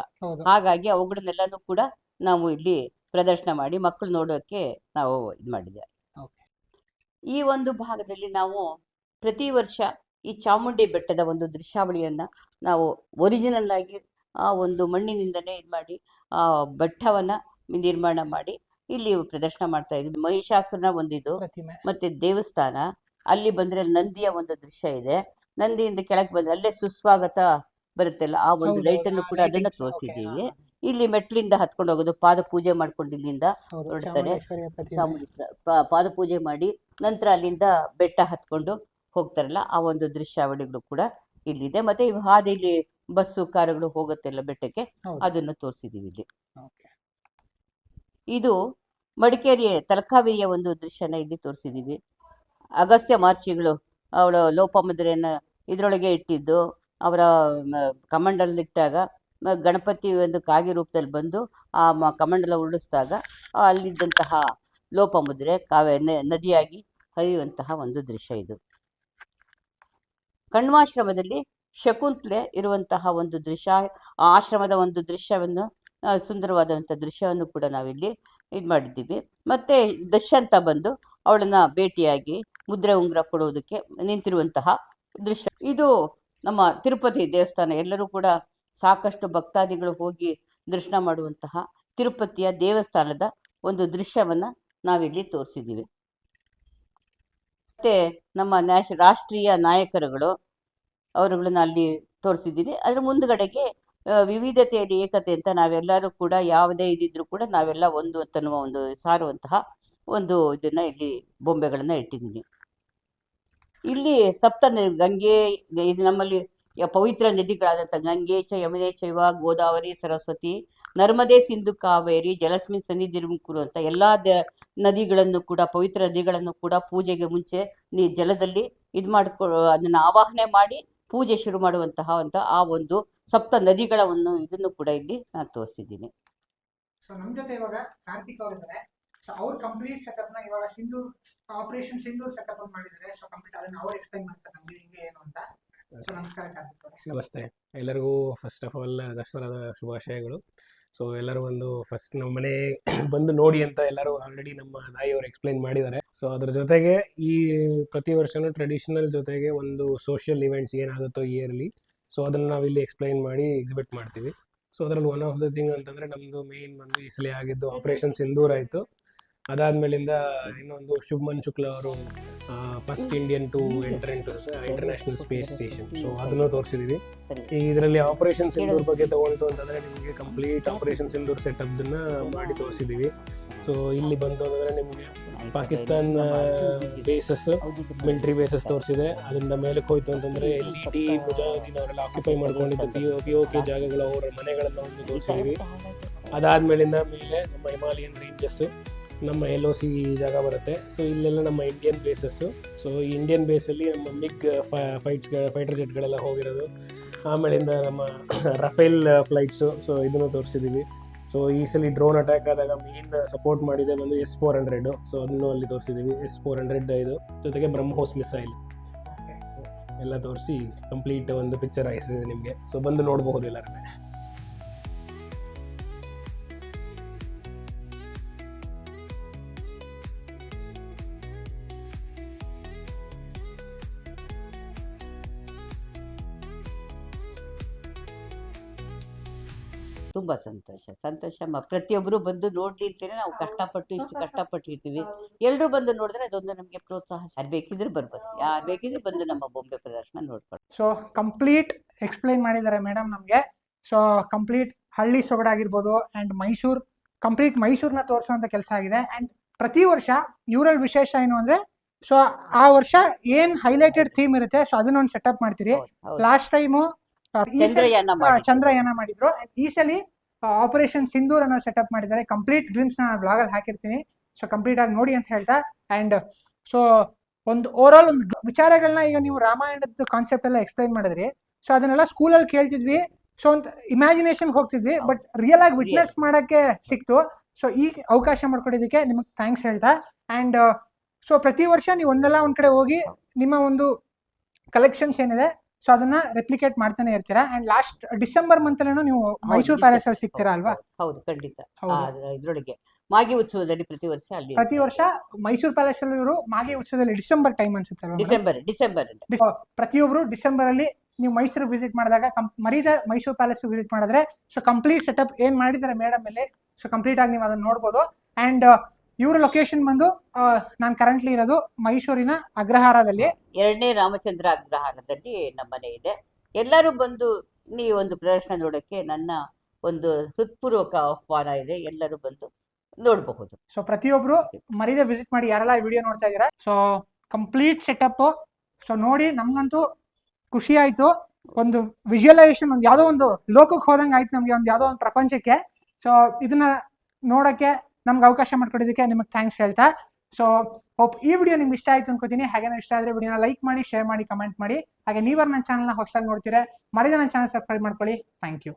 ಹಾಗಾಗಿ ಅವುಗಳನ್ನೆಲ್ಲನೂ ಕೂಡ ನಾವು ಇಲ್ಲಿ ಪ್ರದರ್ಶನ ಮಾಡಿ ಮಕ್ಕಳು ನೋಡೋಕೆ ನಾವು ಇದು ಮಾಡಿದ್ದೇವೆ. ಈ ಒಂದು ಭಾಗದಲ್ಲಿ ನಾವು ಪ್ರತಿ ವರ್ಷ ಈ ಚಾಮುಂಡಿ ಬೆಟ್ಟದ ಒಂದು ದೃಶ್ಯಾವಳಿಯನ್ನ ನಾವು ಒರಿಜಿನಲ್ ಆಗಿ ಆ ಒಂದು ಮಣ್ಣಿನಿಂದನೇ ಇದು ಮಾಡಿ ಆ ಬೆಟ್ಟವನ್ನ ನಿರ್ಮಾಣ ಮಾಡಿ ಇಲ್ಲಿ ಪ್ರದರ್ಶನ ಮಾಡ್ತಾ ಇದ್ವಿ. ಮಹಿಷಾಸುರನ ಒಂದಿದು, ಪ್ರತಿಮೆ. ಮತ್ತೆ ದೇವಸ್ಥಾನ. ಅಲ್ಲಿ ಬಂದ್ರೆ ನಂದಿಯ ಒಂದು ದೃಶ್ಯ ಇದೆ. ನಂದಿಯಿಂದ ಕೆಳಗೆ ಬಂದ್ರೆ ಅಲ್ಲೇ ಸುಸ್ವಾಗತ ಬರುತ್ತಲ್ಲ, ಆ ಒಂದು ಹೌದು, ಲೈಟ್ ಅನ್ನು ಆ ಕೂಡ ಅದನ್ನ lightings, okay, ತೋರಿಸಿದ್ದೀವಿ. ಹಾ. ಇಲ್ಲಿ ಮೆಟ್ಲಿಂದ ಹತ್ಕೊಂಡು ಹೋಗೋದು, ಪಾದ ಪೂಜೆ ಮಾಡ್ಕೊಂಡು ಇಲ್ಲಿಂದ ಹೌದು, ಹೊರಡ್ತಾರೆ. ಚಾಮುಂಡೇಶ್ವರಿಯ ಪ್ರತಿಮೆ. ಪಾದ ಪೂಜೆ ಮಾಡಿ ನಂತರ ಅಲ್ಲಿಂದ ಬೆಟ್ಟ ಹತ್ಕೊಂಡು ಹೋಗ್ತಾರಲ್ಲ, ಆ ಒಂದು ದೃಶ್ಯಾವಳಿಗಳು ಕೂಡ ಇಲ್ಲಿದೆ. ಮತ್ತೆ ಈ ಹಾದಿಲಿ ಬಸ್ಸು ಕಾರುಗಳು ಹೋಗುತ್ತೆಲ್ಲ ಬೆಟ್ಟಕ್ಕೆ, ಹೌದು. ಅದನ್ನು ತೋರಿಸಿದೀವಿ ಇಲ್ಲಿ. Okay. ಇದು ಮಡಿಕೇರಿಯ ತಲಕಾವೇರಿಯ ಒಂದು ದೃಶ್ಯನ ಇಲ್ಲಿ ತೋರಿಸಿದೀವಿ. ಅಗಸ್ತ್ಯ ಮಹರ್ಷಿಗಳು ಅವಳ ಲೋಪಮುದ್ರೆಯನ್ನ ಇದರೊಳಗೆ ಇಟ್ಟಿದ್ದು, ಅವರ ಕಮಂಡಲಲ್ಲಿಟ್ಟಾಗ ಗಣಪತಿ ಒಂದು ಕಾಗೆ ರೂಪದಲ್ಲಿ ಬಂದು ಆ ಕಮಂಡಲ ಉರುಳಿಸಿದಾಗ ಅಲ್ಲಿದ್ದಂತಹ ಲೋಪಮುದ್ರೆ ನದಿಯಾಗಿ ಹರಿಯುವಂತಹ ಒಂದು ದೃಶ್ಯ ಇದು. ಕಣ್ವಾಶ್ರಮದಲ್ಲಿ ಶಕುಂತಲೆ ಇರುವಂತಹ ಒಂದು ದೃಶ್ಯ, ಆ ಆಶ್ರಮದ ಒಂದು ದೃಶ್ಯವನ್ನು, ಸುಂದರವಾದಂಥ ದೃಶ್ಯವನ್ನು ಕೂಡ ನಾವಿಲ್ಲಿ ಇದು ಮಾಡಿದ್ದೀವಿ. ಮತ್ತೆ ದುಷ್ಯಂತ ಬಂದು ಅವಳನ್ನ ಭೇಟಿಯಾಗಿ ಮುದ್ರೆ ಉಂಗುರ ಕೊಡುವುದಕ್ಕೆ ನಿಂತಿರುವಂತಹ ದೃಶ್ಯ. ಇದು ನಮ್ಮ ತಿರುಪತಿ ದೇವಸ್ಥಾನ. ಎಲ್ಲರೂ ಕೂಡ ಸಾಕಷ್ಟು ಭಕ್ತಾದಿಗಳು ಹೋಗಿ ದರ್ಶನ ಮಾಡುವಂತಹ ತಿರುಪತಿಯ ದೇವಸ್ಥಾನದ ಒಂದು ದೃಶ್ಯವನ್ನ ನಾವಿಲ್ಲಿ ತೋರಿಸಿದ್ದೀವಿ. ಮತ್ತೆ ನಮ್ಮ ರಾಷ್ಟ್ರೀಯ ನಾಯಕರುಗಳು ಅವರುಗಳನ್ನ ಅಲ್ಲಿ ತೋರಿಸಿದ್ದೀನಿ. ಅದರ ಮುಂದುಗಡೆಗೆ ವಿವಿಧತೆಯಲ್ಲಿ ಏಕತೆ ಅಂತ ನಾವೆಲ್ಲರೂ ಕೂಡ ಯಾವುದೇ ಇದಿದ್ರು ಕೂಡ ನಾವೆಲ್ಲ ಒಂದು ಅಂತನ್ನುವ ಒಂದು ಸಾರುವಂತಹ ಒಂದು ಇದನ್ನ ಇಲ್ಲಿ ಬೊಂಬೆಗಳನ್ನ ಇಟ್ಟಿದ್ದೀನಿ. ಇಲ್ಲಿ ಗಂಗೆ, ಇದು ನಮ್ಮಲ್ಲಿ ಪವಿತ್ರ ನದಿಗಳಾದಂಥ ಗಂಗೆ ಯಮುನೆ ಚೈವ ಗೋದಾವರಿ ಸರಸ್ವತಿ ನರ್ಮದೆ ಸಿಂಧು ಕಾವೇರಿ ಜಲಸ್ಮಿನ್ ಸನ್ನಿಧಿರ್ಮುಕುರು ಅಂತ ಎಲ್ಲಾ ನದಿಗಳನ್ನು ಕೂಡ, ಪವಿತ್ರ ನದಿಗಳನ್ನು ಕೂಡ ಪೂಜೆಗೆ ಮುಂಚೆ ಜಲದಲ್ಲಿ ಅದನ್ನ ಆವಾಹನೆ ಮಾಡಿ ಪೂಜೆ ಶುರು ಮಾಡುವಂತಹ ಆ ಒಂದು ಸಪ್ತ ನದಿಗಳ ಇದನ್ನು ಕೂಡ ಇಲ್ಲಿ ನಾನು ತೋರಿಸಿದ್ದೀನಿ. ಸೊ ನಮ್ಮ ಜೊತೆ ಇವಾಗ ಕಾರ್ತಿಕ್ ಅವರಿದ್ದಾರೆ. ಸೊ ಅವ್ರ ಕಂಪ್ಲೀಟ್ ಸೆಟಪ್ ನ ಇವಾಗ ಆಪರೇಷನ್ ಸಿಂಧೂರ್ ಸೆಟಪ್ ಮಾಡಿದ್ದಾರೆ. ಸೊ ಕಂಪ್ಲೀಟ್ ಅದನ್ನ ಅವ್ರು ಎಕ್ಸ್ಪ್ಲೈನ್ ಮಾಡ್ತಾರೆ ನಮ್ಗೆ ಹಿಂಗೆ ಏನು ಅಂತ. ಸೊ ನಮಸ್ಕಾರ ಕಾರ್ತಿಕ್ ಅವರೇ. ನಮಸ್ತೆ ಎಲ್ಲರಿಗೂ. ಫಸ್ಟ್ ಆಫ್ ಆಲ್ ದಸರಾದ ಶುಭಾಶಯಗಳು. ಸೊ ಎಲ್ಲರೂ ಫಸ್ಟ್ ನಮ್ಮ ಮನೆ ಬಂದು ನೋಡಿ ಅಂತ ಎಲ್ಲರೂ ಆಲ್ರೆಡಿ ನಮ್ಮ ನಾಯಿಯವರು ಎಕ್ಸ್ಪ್ಲೈನ್ ಮಾಡಿದ್ದಾರೆ. ಸೊ ಅದ್ರ ಜೊತೆಗೆ ಈ ಪ್ರತಿ ವರ್ಷನೂ ಟ್ರೆಡಿಷನಲ್ ಜೊತೆಗೆ ಒಂದು ಸೋಷಿಯಲ್ ಇವೆಂಟ್ಸ್ ಏನಾಗುತ್ತೋ ಇಯರ್ಲಿ, ಸೊ ಅದನ್ನು ನಾವಿಲ್ಲಿ ಎಕ್ಸ್ಪ್ಲೈನ್ ಮಾಡಿ ಎಕ್ಸಿಬಿಟ್ ಮಾಡ್ತೀವಿ. ಸೊ ಅದರಲ್ಲಿ ಒನ್ ಆಫ್ ದ ಥಿಂಗ್ ಅಂತಂದರೆ ನಮ್ಮದು ಮೇನ್ ಈ ಸಲ ಆಗಿದ್ದು ಆಪರೇಷನ್ ಸಿಂಧೂರ್ ಆಯಿತು. ಅದಾದ್ಮೇಲಿಂದ ಇನ್ನೊಂದು ಶುಭ್ಮನ್ ಶುಕ್ಲಾ ಅವರು first Indian to enter international space station, so ಅದನ್ನು ತೋರಿಸಿದೀವಿ. ಇದರಲ್ಲಿ ಆಪರೇಷನ್ ಸಿಂಧೂರ್ ಬಗ್ಗೆ ತಗೊಂಡು ಅಂತಂದ್ರೆ ನಿಮಗೆ ಕಂಪ್ಲೀಟ್ ಆಪರೇಷನ್ ಸಿಂಧೂರ್ ಸೆಟಪ್ ಮಾಡಿ ತೋರಿಸಿದೀವಿ. ಸೊ ಇಲ್ಲಿ ಬಂತು ಅಂದ್ರೆ ನಿಮಗೆ ಪಾಕಿಸ್ತಾನ್ ಬೇಸಸ್, ಮಿಲಿಟರಿ ಬೇಸಸ್ ತೋರಿಸಿದೆ. ಅದರಿಂದ ಮೇಲಕ್ಕೆ ಹೋಯ್ತು ಅಂತಂದ್ರೆ LET ಮುಜಾಹಿದೀನ್ ಅವರೆಲ್ಲ ಆಕ್ಯುಪೈ ಮಾಡ್ಕೊಂಡಿದ್ದು POK ಜಾಗಗಳು, ಅವರ ಮನೆಗಳನ್ನ ತೋರಿಸಿದೀವಿ. ಅದಾದ್ಮೇಲಿಂದ ಮೇಲೆ ನಮ್ಮ ಹಿಮಾಲಯನ್ ರೇಂಜಸ್, ನಮ್ಮ LOC ಜಾಗ ಬರುತ್ತೆ. ಸೊ ಇಲ್ಲೆಲ್ಲ ನಮ್ಮ ಇಂಡಿಯನ್ ಬೇಸಸ್ಸು. ಸೊ ಈ ಇಂಡಿಯನ್ ಬೇಸಲ್ಲಿ ನಮ್ಮ MiG ಫೈಟರ್ ಜೆಟ್ಗಳೆಲ್ಲ ಹೋಗಿರೋದು. ಆಮೇಲಿಂದ ನಮ್ಮ ರಫೇಲ್ ಫ್ಲೈಟ್ಸು, ಸೊ ಇದನ್ನು ತೋರಿಸಿದ್ದೀವಿ. ಸೊ ಈ ಸಲ ಡ್ರೋನ್ ಅಟ್ಯಾಕ್ ಆದಾಗ ಮೇನ್ ಸಪೋರ್ಟ್ ಮಾಡಿದೆ S-400, ಸೊ ಅದನ್ನು ಅಲ್ಲಿ ತೋರಿಸಿದ್ದೀವಿ. S-400 ಇದು ಜೊತೆಗೆ ಬ್ರಹ್ಮೋಸ್ ಮಿಸೈಲ್ ಎಲ್ಲ ತೋರಿಸಿ ಕಂಪ್ಲೀಟ್ ಒಂದು ಪಿಕ್ಚರ್ ಆಯಿಸಿದೆ ನಿಮಗೆ. ಸೊ ಬಂದು ನೋಡಬಹುದು ಎಲ್ಲರನ್ನೇ. ತುಂಬಾ ಸಂತೋಷ. ಪ್ರತಿಯೊಬ್ಬರು ಬಂದು ನೋಡ್ಲಿ ಅಂತೇನೆ ನಾವು ಇಷ್ಟು ಕಷ್ಟಪಟ್ಟಿರ್ತೀವಿ. ಎಲ್ಲರೂ ಬಂದು ನೋಡಿದ್ರೆ ಅದೊಂದು ನಮಗೆ ಪ್ರೋತ್ಸಾಹ. ಯಾರು ಬೇಕಿದ್ರೆ ಬರ್ಬೋದು, ಯಾರು ಬೇಕಿದ್ರೆ ಬಂದು ನಮ್ಮ ಬೊಂಬೆ ಪ್ರದರ್ಶನ ನೋಡ್ಕೊಂಡು. ಸೊ ಕಂಪ್ಲೀಟ್ ಎಕ್ಸ್ಪ್ಲೈನ್ ಮಾಡಿದ್ದಾರೆ ಮೇಡಮ್ ನಮಗೆ. ಸೊ ಕಂಪ್ಲೀಟ್ ಹಳ್ಳಿ ಸೊಗಡಾಗಿರ್ಬೋದು ಆ್ಯಂಡ್ ಮೈಸೂರನ್ನ ತೋರಿಸುವಂಥ ಕೆಲಸ ಆಗಿದೆ. ಆ್ಯಂಡ್ ಪ್ರತಿ ವರ್ಷ ಇವರಲ್ಲಿ ವಿಶೇಷ ಏನು ಅಂದರೆ, ಸೊ ಆ ವರ್ಷ ಏನು ಹೈಲೈಟೆಡ್ ಥೀಮ್ ಇರುತ್ತೆ, ಸೊ ಅದನ್ನೊಂದು ಸೆಟಪ್ ಮಾಡ್ತೀರಿ. ಲಾಸ್ಟ್ ಟೈಮು ಚಂದ್ರಯಾನ ಮಾಡಿದ್ರು. ಈ ಸಲ ಆಪರೇಷನ್ ಸಿಂಧೂರ್ ಅನ್ನೋ ಸೆಟಪ್ ಮಾಡಿದ್ದಾರೆ. ಕಂಪ್ಲೀಟ್ ಗ್ಲಿಮ್ಸ್ ನಾನು ಬ್ಲಾಗ್ ಅಲ್ಲಿ ಹಾಕಿರ್ತೀನಿ. ಸೊ ಕಂಪ್ಲೀಟ್ ಆಗಿ ನೋಡಿ ಅಂತ ಹೇಳ್ತಾ, ಅಂಡ್ ಸೊ ಒಂದು ಓವರ್ ಆಲ್ ಒಂದು ವಿಚಾರಗಳನ್ನ ಈಗ ನೀವು ರಾಮಾಯಣದ ಕಾನ್ಸೆಪ್ಟ್ ಎಲ್ಲ ಎಕ್ಸ್ಪ್ಲೈನ್ ಮಾಡಿದ್ರಿ. ಸೊ ಅದನ್ನೆಲ್ಲ ಸ್ಕೂಲಲ್ಲಿ ಕೇಳ್ತಿದ್ವಿ. ಸೊ ಒಂದು ಇಮ್ಯಾಜಿನೇಷನ್ ಹೋಗ್ತಿದ್ವಿ, ಬಟ್ ರಿಯಲ್ ಆಗಿ ವಿಟ್ನೆಸ್ ಮಾಡಕ್ಕೆ ಸಿಕ್ತು. ಸೊ ಈ ಅವಕಾಶ ಮಾಡ್ಕೊಡೋದಕ್ಕೆ ನಿಮಗೆ ಥ್ಯಾಂಕ್ಸ್ ಹೇಳ್ತಾ, ಅಂಡ್ ಸೊ ಪ್ರತಿ ವರ್ಷ ನೀವು ಒಂದಲ್ಲ ಒಂದ್ ಕಡೆ ಹೋಗಿ ನಿಮ್ಮ ಒಂದು ಕಲೆಕ್ಷನ್ಸ್ ಏನಿದೆ ಸೊ ಅದನ್ನ ರೆಪ್ಲಿಕೇಟ್ ಮಾಡ್ತಾನೆ ಇರ್ತೀರಾ. ಅಂಡ್ ಲಾಸ್ಟ್ ಡಿಸೆಂಬರ್ ಮಂತ್ ಅಲ್ಲೂ ನೀವು ಮೈಸೂರು ಪ್ಯಾಲೇಸ್ ಅಲ್ಲಿ ಸಿಗ್ತೀರಾ ಅಲ್ವಾ? ಹೌದು, ಖಂಡಿತ. ಇದ್ರೊಳಗೆ ಮಾಗಿ ಉತ್ಸವದಲ್ಲಿ ಪ್ರತಿ ವರ್ಷ ಮೈಸೂರು ಪ್ಯಾಲೇಸ್ ಅಲ್ಲಿ ಇವರು ಮಾಗಿ ಉತ್ಸವದಲ್ಲಿ ಡಿಸೆಂಬರ್ ಟೈಮ್ ಅನ್ಸುತ್ತೆ. ಡಿಸೆಂಬರ್ ಪ್ರತಿಯೊಬ್ರು ಡಿಸೆಂಬರ್ ಅಲ್ಲಿ ನೀವು ಮೈಸೂರು ವಿಸಿಟ್ ಮಾಡಿದಾಗ ಮರೀದ ಮೈಸೂರು ಪ್ಯಾಲೇಸ್ ವಿಸಿಟ್ ಮಾಡಿದ್ರೆ ಸೊ ಕಂಪ್ಲೀಟ್ ಸೆಟಪ್ ಏನ್ ಮಾಡಿದ್ದಾರೆ ಮೇಡಮ್ ಅಲ್ಲಿ, ಸೊ ಕಂಪ್ಲೀಟ್ ಆಗಿ ನೀವು ಅದನ್ನ ನೋಡ್ಬೋದು. ಆ್ಯಂಡ್ ಇವರ ಲೊಕೇಶನ್ ಬಂದು ನಾನು ಕರೆಂಟ್ಲಿ ಇರೋದು ಮೈಸೂರಿನ ಅಗ್ರಹಾರದಲ್ಲಿ. 2ನೇ ರಾಮಚಂದ್ರ ಅಗ್ರಹಾರದಲ್ಲಿ ನಮ್ಮನೆ ಇದೆ. ಎಲ್ಲರೂ ಬಂದು ಈ ಒಂದು ಪ್ರದರ್ಶನ ನೋಡೋಕ್ಕೆ ನನ್ನ ಒಂದು ಹೃತ್ಪೂರ್ವಕ ಆಹ್ವಾನ ಇದೆ. ಎಲ್ಲರೂ ಬಂದು ನೋಡಬಹುದು. ಸೊ ಪ್ರತಿಯೊಬ್ರು ಮರೀದೆ ವಿಸಿಟ್ ಮಾಡಿ, ಯಾರೆಲ್ಲ ವಿಡಿಯೋ ನೋಡ್ತಾ ಇದ್ದೀರಾ. ಸೊ ಕಂಪ್ಲೀಟ್ ಸೆಟಪ್ ಸೊ ನೋಡಿ ನಮ್ಗಂತೂ ಖುಷಿ ಆಯ್ತು. ಒಂದು ವಿಜುವಲೈಸೇಷನ್, ಒಂದು ಯಾವುದೋ ಒಂದು ಲೋಕಕ್ಕೆ ಹೋದಂಗೆ ಆಯ್ತು ನಮಗೆ, ಒಂದು ಯಾವುದೋ ಒಂದು ಪ್ರಪಂಚಕ್ಕೆ. ಸೊ ಇದನ್ನ ನೋಡೋಕ್ಕೆ ನಮ್ಗೆ ಅವಕಾಶ ಮಾಡ್ಕೊಡೋದಕ್ಕೆ ನಿಮಗೆ ಥ್ಯಾಂಕ್ಸ್ ಹೇಳ್ತಾ, ಸೊ ಹೋಪ್ ಈ ವಿಡಿಯೋ ನಿಮ್ಗೆ ಇಷ್ಟ ಆಯ್ತು ಅನ್ಕೋತೀನಿ. ಹಾಗೆ ಇಷ್ಟ ಆದರೆ ವಿಡಿಯೋನ ಲೈಕ್ ಮಾಡಿ, ಶೇರ್ ಮಾಡಿ, ಕಮೆಂಟ್ ಮಾಡಿ. ಹಾಗೆ ನೀವರು ನನ್ನ ಚಾನಲ್ನ ಹೊಸದಾಗಿ ನೋಡ್ತೀರಾ, ಮರೀದೆ ನನ್ನ ಚಾನಲ್ ಸಬ್ಸ್ಕ್ರೈಬ್ ಮಾಡ್ಕೊಳ್ಳಿ. Thank you.